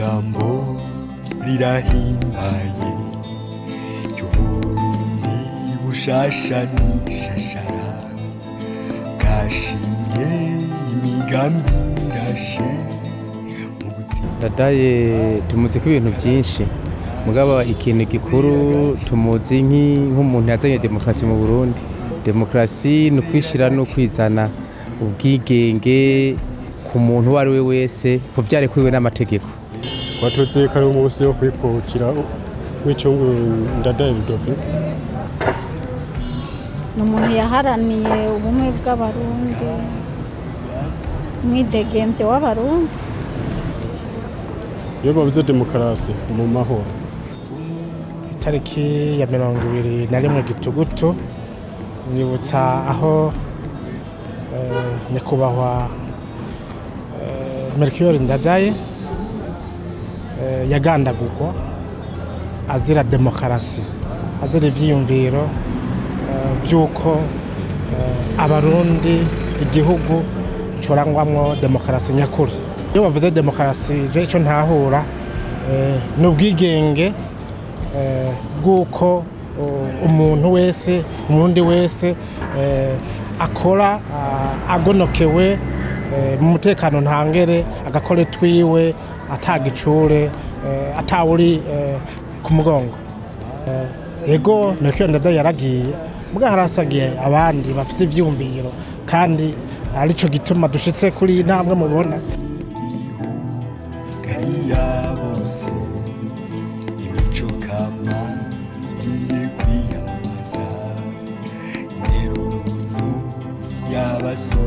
jambo rirahimbaye y'Uburundi bushasha n'ishashara bwashimye imigambi irashe. Ndadaye tumuzi ko ibintu byinshi mugabo ikintu gikuru tumuzi nk'umuntu yazanye demokarasi mu Burundi. Demokarasi ni ukwishira no kwizana ubwigenge ku muntu uwo ari we wese ko byarekuwe n'amategeko. Twatuze kare umunsi wo kwikukira w'Incungu Ndadaye Rudoviko. Ni umuntu yaharaniye ubumwe bw'abarundi, umwidegemvyo w'abarundi. Iyo bavuze demokarasi mu mahoro, itariki ya 21 Gitugutu nibutsa aho nyakubahwa Melchior Ndadaye yagandagurwa azira demokarasi, azira ivyiyumviro vy'uko abarundi igihugu corangwamwo demokarasi nyakuri. Iyo bavuze demokarasi ico ntahura n'ubwigenge bw'uko umuntu wese, umurundi wese akora agonokewe mu mutekano ntangere, agakora twiwe atagicure, atawuri ku mugongo. Ego Melchior Ndadaye yaragiye mbwa harasagiye abandi bafite ivyumviro kandi arico gituma dushitse kuri intambwe mubona. Yabaso